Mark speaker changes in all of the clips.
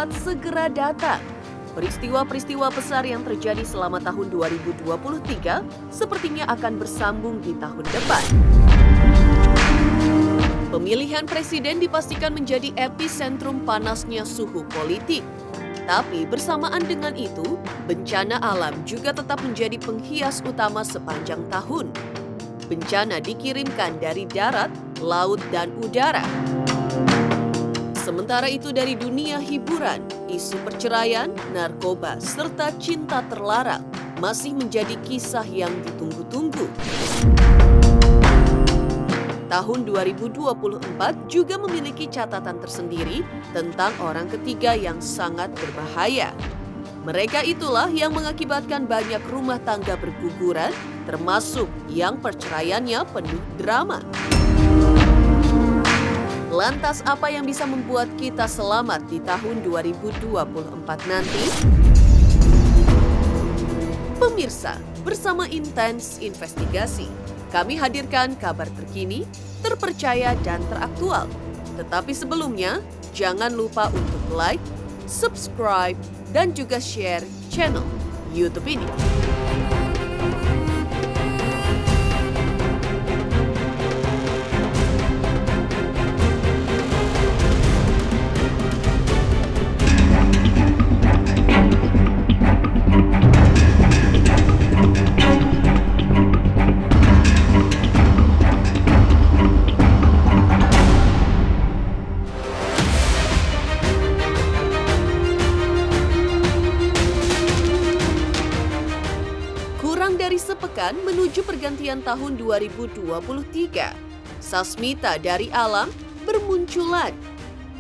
Speaker 1: segera datang. Peristiwa-peristiwa besar yang terjadi selama tahun 2023 sepertinya akan bersambung di tahun depan. Pemilihan presiden dipastikan menjadi epicentrum panasnya suhu politik. Tapi bersamaan dengan itu, bencana alam juga tetap menjadi penghias utama sepanjang tahun. Bencana dikirimkan dari darat, laut, dan udara. Sementara itu dari dunia hiburan, isu perceraian, narkoba, serta cinta terlarang masih menjadi kisah yang ditunggu-tunggu. Tahun 2024 juga memiliki catatan tersendiri tentang orang ketiga yang sangat berbahaya. Mereka itulah yang mengakibatkan banyak rumah tangga berguguran, termasuk yang perceraiannya penuh drama. Lantas apa yang bisa membuat kita selamat di tahun 2024 nanti? Pemirsa, bersama Intens Investigasi, kami hadirkan kabar terkini, terpercaya, dan teraktual. Tetapi sebelumnya, jangan lupa untuk like, subscribe, dan juga share channel YouTube ini. Dari sepekan menuju pergantian tahun 2023, sasmita dari alam bermunculan.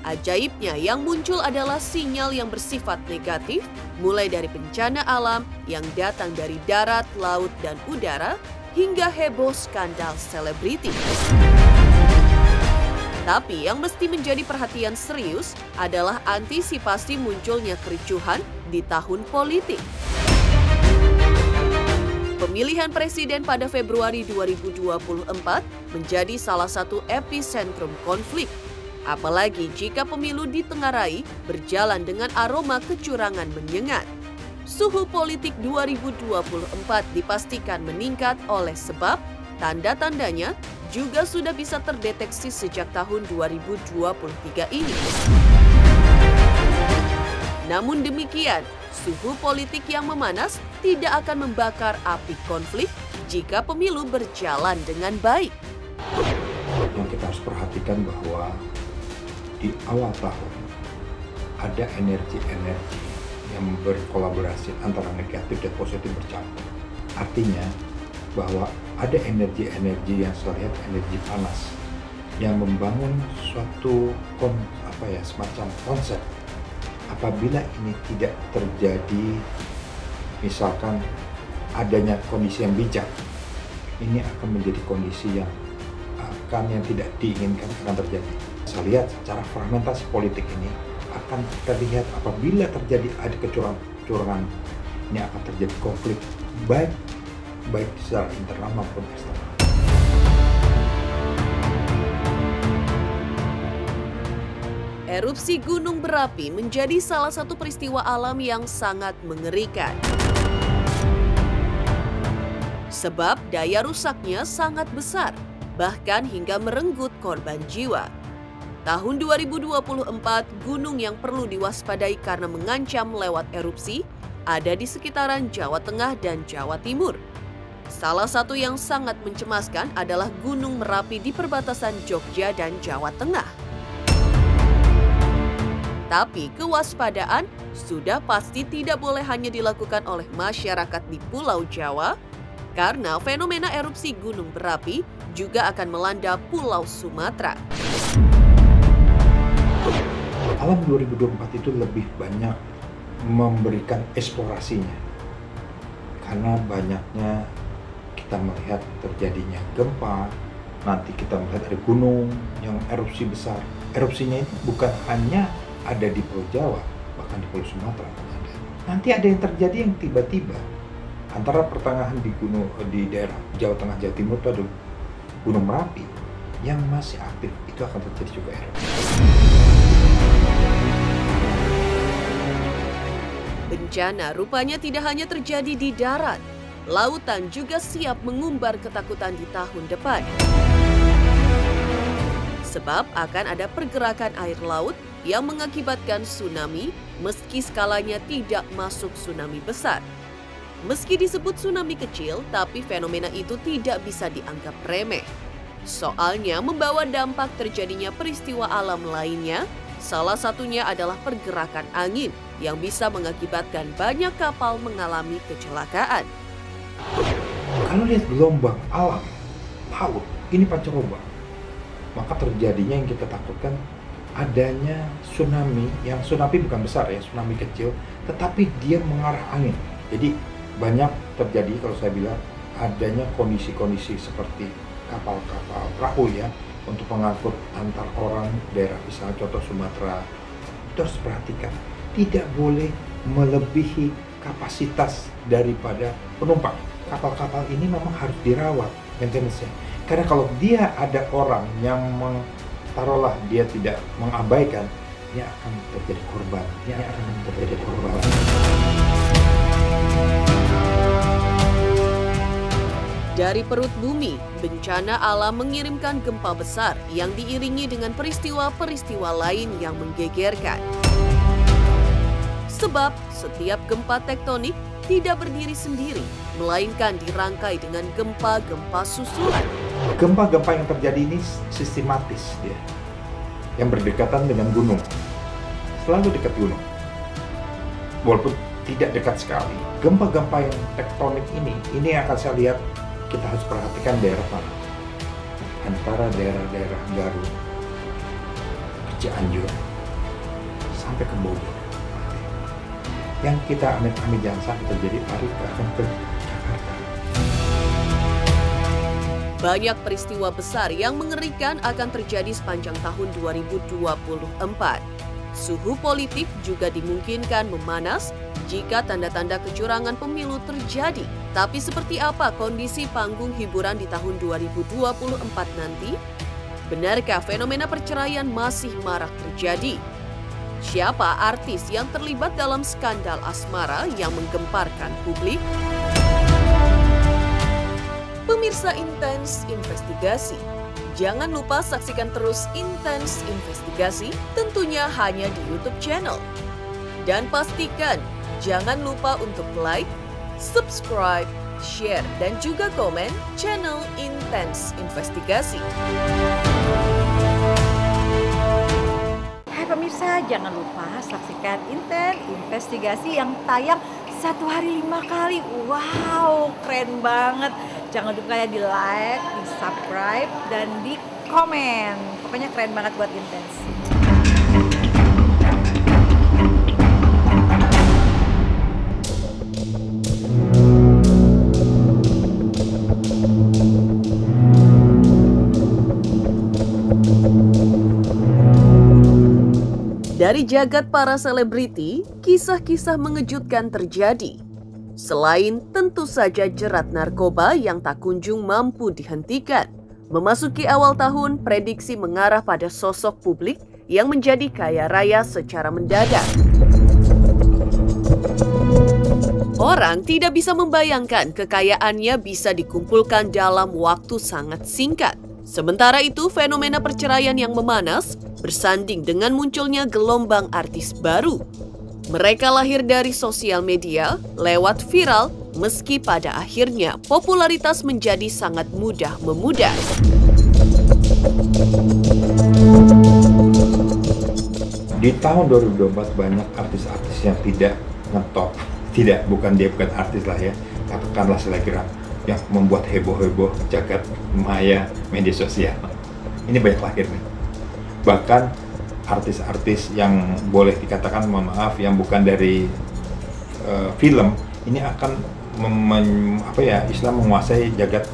Speaker 1: Ajaibnya yang muncul adalah sinyal yang bersifat negatif, mulai dari bencana alam yang datang dari darat, laut, dan udara, hingga heboh skandal selebriti. Tapi yang mesti menjadi perhatian serius adalah antisipasi munculnya kericuhan di tahun politik. Pemilihan presiden pada Februari 2024 menjadi salah satu epicentrum konflik. Apalagi jika pemilu ditengarai berjalan dengan aroma kecurangan menyengat. Suhu politik 2024 dipastikan meningkat oleh sebab tanda-tandanya juga sudah bisa terdeteksi sejak tahun 2023 ini. Namun demikian, suhu politik yang memanas tidak akan membakar api konflik jika pemilu berjalan dengan baik.
Speaker 2: Yang kita harus perhatikan bahwa di awal tahun ada energi-energi yang berkolaborasi antara negatif dan positif bercampur. Artinya bahwa ada energi-energi yang saya lihat energi panas yang membangun suatu semacam konsep. Apabila ini tidak terjadi, misalkan adanya kondisi yang bijak, ini akan menjadi kondisi yang tidak diinginkan akan terjadi. Saya lihat secara fragmentasi politik ini akan terlihat apabila terjadi ada kecurangan, ini akan terjadi konflik baik secara internal maupun eksternal.
Speaker 1: Erupsi gunung berapi menjadi salah satu peristiwa alam yang sangat mengerikan. Sebab daya rusaknya sangat besar, bahkan hingga merenggut korban jiwa. Tahun 2024, gunung yang perlu diwaspadai karena mengancam lewat erupsi ada di sekitaran Jawa Tengah dan Jawa Timur. Salah satu yang sangat mencemaskan adalah Gunung Merapi di perbatasan Jogja dan Jawa Tengah. Tapi kewaspadaan sudah pasti tidak boleh hanya dilakukan oleh masyarakat di Pulau Jawa, karena fenomena erupsi gunung berapi juga akan melanda Pulau Sumatera.
Speaker 2: Alam 2024 itu lebih banyak memberikan eksplorasinya, karena banyaknya kita melihat terjadinya gempa, nanti kita melihat ada gunung yang erupsi besar. Erupsinya itu bukan hanya ada di Pulau Jawa, bahkan di Pulau Sumatera ada. Nanti ada yang terjadi yang tiba-tiba antara pertengahan di daerah Jawa Tengah, Jawa Timur itu ada Gunung Merapi yang masih aktif, itu akan terjadi juga erupsi.
Speaker 1: Bencana rupanya tidak hanya terjadi di darat, lautan juga siap mengumbar ketakutan di tahun depan. Sebab akan ada pergerakan air laut yang mengakibatkan tsunami meski skalanya tidak masuk tsunami besar. Meski disebut tsunami kecil, tapi fenomena itu tidak bisa dianggap remeh. Soalnya membawa dampak terjadinya peristiwa alam lainnya, salah satunya adalah pergerakan angin yang bisa mengakibatkan banyak kapal mengalami kecelakaan.
Speaker 2: Kalau lihat gelombang alam, laut, ini pancaroba, maka terjadinya yang kita takutkan adanya tsunami, yang tsunami bukan besar ya, tsunami kecil, tetapi dia mengarah angin. Jadi banyak terjadi kalau saya bilang adanya kondisi-kondisi seperti kapal-kapal perahu ya, untuk mengangkut antar orang daerah, misalnya contoh Sumatera, itu harus perhatikan. Tidak boleh melebihi kapasitas daripada penumpang. Kapal-kapal ini memang harus dirawat maintenance-nya. Karena kalau dia ada orang yang taruhlah dia tidak mengabaikan, dia akan terjadi korban.
Speaker 1: Dari perut bumi, bencana alam mengirimkan gempa besar yang diiringi dengan peristiwa-peristiwa lain yang menggegerkan. Sebab setiap gempa tektonik tidak berdiri sendiri, melainkan dirangkai dengan gempa-gempa susulan.
Speaker 2: Gempa-gempa yang terjadi ini sistematis dia, yang berdekatan dengan gunung, selalu dekat gunung, walaupun tidak dekat sekali. Gempa-gempa yang tektonik ini akan saya lihat kita harus perhatikan daerah mana, antara daerah-daerah Garut, Cianjur, sampai ke Bogor. Yang kita amit-amit jangan sampai terjadi tarik akan ke Jakarta.
Speaker 1: Banyak peristiwa besar yang mengerikan akan terjadi sepanjang tahun 2024. Suhu politik juga dimungkinkan memanas jika tanda-tanda kecurangan pemilu terjadi. Tapi seperti apa kondisi panggung hiburan di tahun 2024 nanti? Benarkah fenomena perceraian masih marak terjadi? Siapa artis yang terlibat dalam skandal asmara yang menggemparkan publik? Pemirsa Intens Investigasi, jangan lupa saksikan terus Intens Investigasi tentunya hanya di YouTube channel. Dan pastikan jangan lupa untuk like, subscribe, share, dan juga komen channel Intens Investigasi.
Speaker 3: Pemirsa, jangan lupa saksikan Intens Investigasi yang tayang 1 hari 5 kali. Wow, keren banget. Jangan lupa ya di like, di subscribe, dan di komen. Pokoknya keren banget buat Intens.
Speaker 1: Dari jagat para selebriti, kisah-kisah mengejutkan terjadi. Selain tentu saja jerat narkoba yang tak kunjung mampu dihentikan. Memasuki awal tahun, prediksi mengarah pada sosok publik yang menjadi kaya raya secara mendadak. Orang tidak bisa membayangkan kekayaannya bisa dikumpulkan dalam waktu sangat singkat. Sementara itu, fenomena perceraian yang memanas bersanding dengan munculnya gelombang artis baru. Mereka lahir dari sosial media, lewat viral, meski pada akhirnya popularitas menjadi sangat mudah memudar.
Speaker 2: Di tahun 2024 banyak artis-artis yang tidak ngetop, bukan artis lah ya, katakanlah selebgram yang membuat heboh-heboh jagat maya media sosial. Ini banyak lahir nih. Bahkan artis-artis yang boleh dikatakan, mohon maaf, yang bukan dari film, ini akan Islam menguasai jagat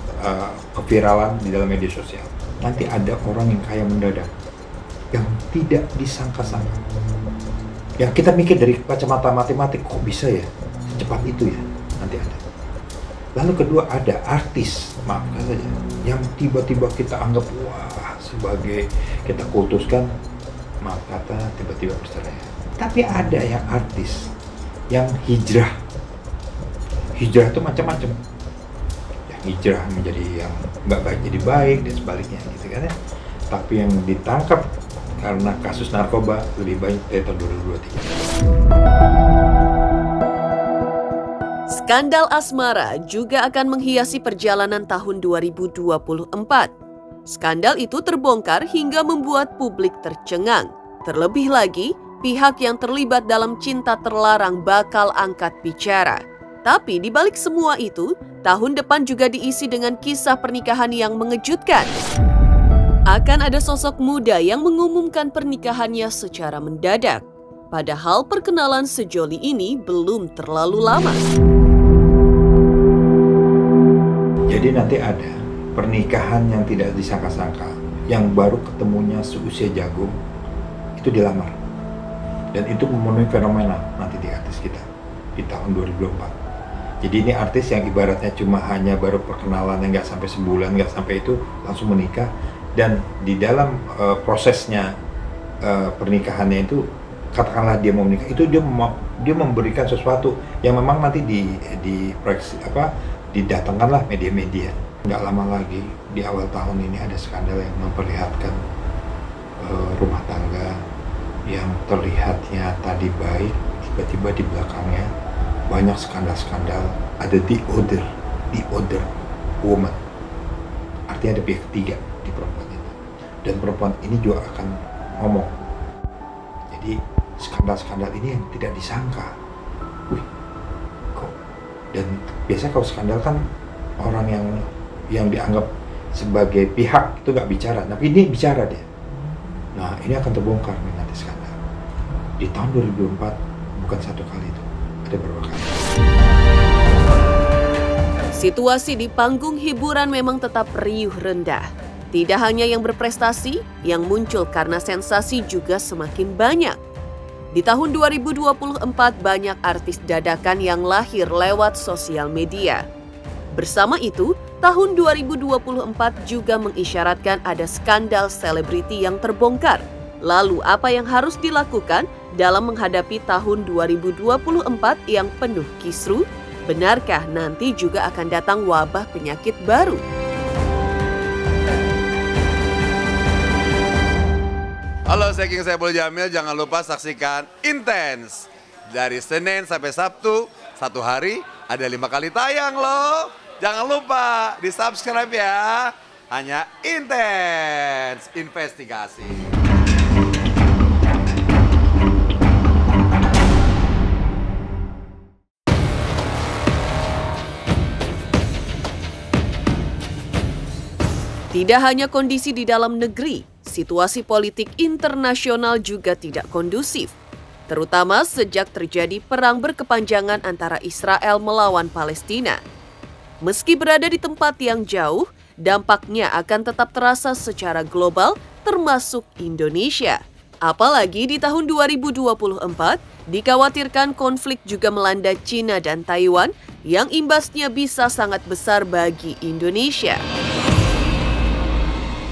Speaker 2: keviralan di dalam media sosial. Nanti ada orang yang kaya mendadak, yang tidak disangka-sangka. Ya kita mikir dari kacamata matematik, kok bisa ya secepat itu ya, nanti ada. Lalu kedua ada artis, maafkan saja, yang tiba-tiba kita anggap wah sebagai kita kultuskan, maaf kata tiba-tiba bercerai. Tapi ada yang artis yang hijrah. Hijrah itu macam-macam. Yang hijrah menjadi yang nggak baik jadi baik dan sebaliknya gitu kan ya. Tapi yang ditangkap karena kasus narkoba lebih banyak dari tahun 2023.
Speaker 1: Skandal asmara juga akan menghiasi perjalanan tahun 2024. Skandal itu terbongkar hingga membuat publik tercengang. Terlebih lagi, pihak yang terlibat dalam cinta terlarang bakal angkat bicara. Tapi di balik semua itu, tahun depan juga diisi dengan kisah pernikahan yang mengejutkan. Akan ada sosok muda yang mengumumkan pernikahannya secara mendadak. Padahal perkenalan sejoli ini belum terlalu lama.
Speaker 2: Jadi nanti ada pernikahan yang tidak disangka-sangka, yang baru ketemunya seusia jagung, itu dilamar. Dan itu memenuhi fenomena nanti di artis kita di tahun 2024. Jadi ini artis yang ibaratnya cuma hanya baru perkenalan yang nggak sampai sebulan, nggak sampai itu langsung menikah. Dan di dalam prosesnya pernikahannya itu, katakanlah dia mau menikah, itu dia memberikan sesuatu yang memang nanti didatangkanlah media-media. Nggak lama lagi di awal tahun ini ada skandal yang memperlihatkan rumah tangga yang terlihatnya tadi baik, tiba-tiba di belakangnya banyak skandal-skandal, ada the other woman. Artinya ada pihak ketiga di perempuan itu. Dan perempuan ini juga akan ngomong. Jadi skandal-skandal ini yang tidak disangka. Wih, kok? Dan biasanya kalau skandal kan orang yang dianggap sebagai pihak itu nggak bicara, tapi ini bicara dia. Nah, ini akan terbongkar nih nanti skandal. Di tahun 2024 bukan satu kali itu, ada beberapa kali.
Speaker 1: Situasi di panggung hiburan memang tetap riuh rendah. Tidak hanya yang berprestasi, yang muncul karena sensasi juga semakin banyak. Di tahun 2024 banyak artis dadakan yang lahir lewat sosial media. Bersama itu, tahun 2024 juga mengisyaratkan ada skandal selebriti yang terbongkar. Lalu apa yang harus dilakukan dalam menghadapi tahun 2024 yang penuh kisruh? Benarkah nanti juga akan datang wabah penyakit baru?
Speaker 4: Halo, saya King Saiful Jamil. Jangan lupa saksikan Intens. Dari Senin sampai Sabtu, satu hari ada 5 kali tayang loh. Jangan lupa di-subscribe ya. Hanya Intens Investigasi.
Speaker 1: Tidak hanya kondisi di dalam negeri, situasi politik internasional juga tidak kondusif. Terutama sejak terjadi perang berkepanjangan antara Israel melawan Palestina. Meski berada di tempat yang jauh, dampaknya akan tetap terasa secara global, termasuk Indonesia. Apalagi di tahun 2024, dikhawatirkan konflik juga melanda China dan Taiwan, yang imbasnya bisa sangat besar bagi Indonesia.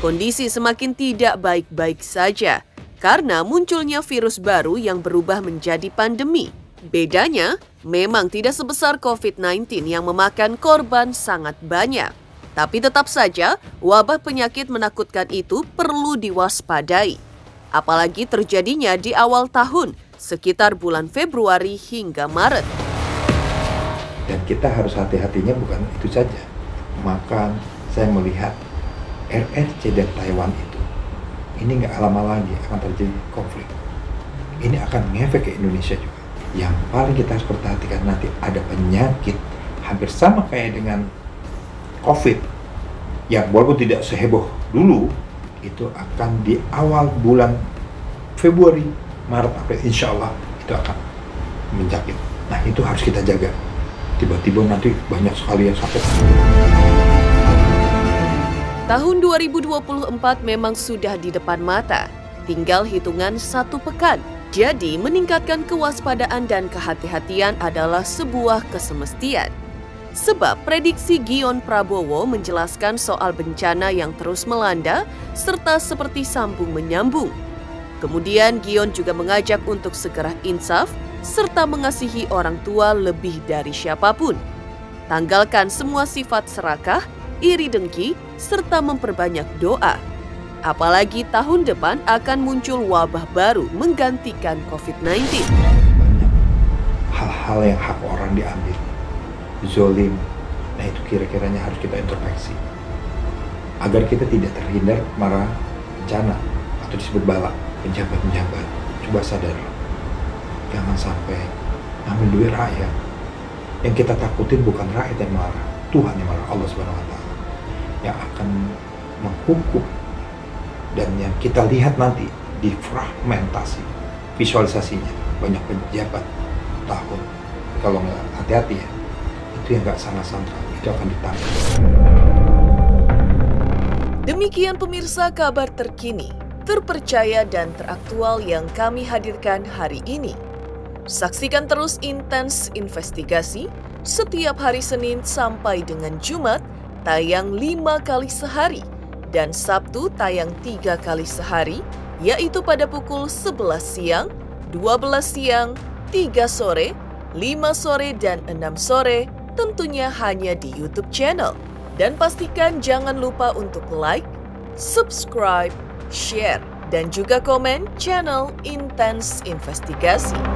Speaker 1: Kondisi semakin tidak baik-baik saja karena munculnya virus baru yang berubah menjadi pandemi. Bedanya, memang tidak sebesar COVID-19 yang memakan korban sangat banyak. Tapi tetap saja, wabah penyakit menakutkan itu perlu diwaspadai. Apalagi terjadinya di awal tahun, sekitar bulan Februari hingga Maret.
Speaker 2: Dan kita harus hati-hatinya bukan itu saja. Maka saya melihat RRC dan Taiwan itu, ini nggak lama lagi akan terjadi konflik. Ini akan ngefek ke Indonesia juga. Yang paling kita harus perhatikan nanti ada penyakit hampir sama kayak dengan COVID, yang walaupun tidak seheboh dulu, itu akan di awal bulan Februari, Maret, April, insya Allah itu akan menjangkit. Nah itu harus kita jaga. Tiba-tiba nanti banyak sekali yang sakit.
Speaker 1: Tahun 2024 memang sudah di depan mata, tinggal hitungan 1 pekan. Jadi meningkatkan kewaspadaan dan kehati-hatian adalah sebuah kesemestian. Sebab prediksi Gion Prabowo menjelaskan soal bencana yang terus melanda serta seperti sambung menyambung. Kemudian Gion juga mengajak untuk segera insaf serta mengasihi orang tua lebih dari siapapun. Tanggalkan semua sifat serakah, iri dengki, serta memperbanyak doa. Apalagi tahun depan akan muncul wabah baru menggantikan COVID-19.
Speaker 2: Banyak hal-hal yang hak orang diambil, zolim. Nah itu kira-kiranya harus kita introspeksi agar kita tidak terhindar marah bencana atau disebut bala. Penjabat-penjabat, coba sadar, jangan sampai ambil duit rakyat. Yang kita takutin bukan rakyat yang marah, Tuhan yang marah, Allah Subhanahu Wa Taala yang akan menghukum. Dan yang kita lihat nanti di fragmentasi visualisasinya, banyak pejabat tahun, kalau nggak hati-hati ya, itu yang nggak salah sangka, itu akan ditangkap.
Speaker 1: Demikian pemirsa kabar terkini, terpercaya dan teraktual yang kami hadirkan hari ini. Saksikan terus Intens Investigasi setiap hari Senin sampai dengan Jumat tayang 5 kali sehari dan Sabtu tayang 3 kali sehari, yaitu pada pukul 11 siang, 12 siang, 3 sore, 5 sore, dan 6 sore, tentunya hanya di YouTube channel. Dan pastikan jangan lupa untuk like, subscribe, share, dan juga komen channel Intens Investigasi.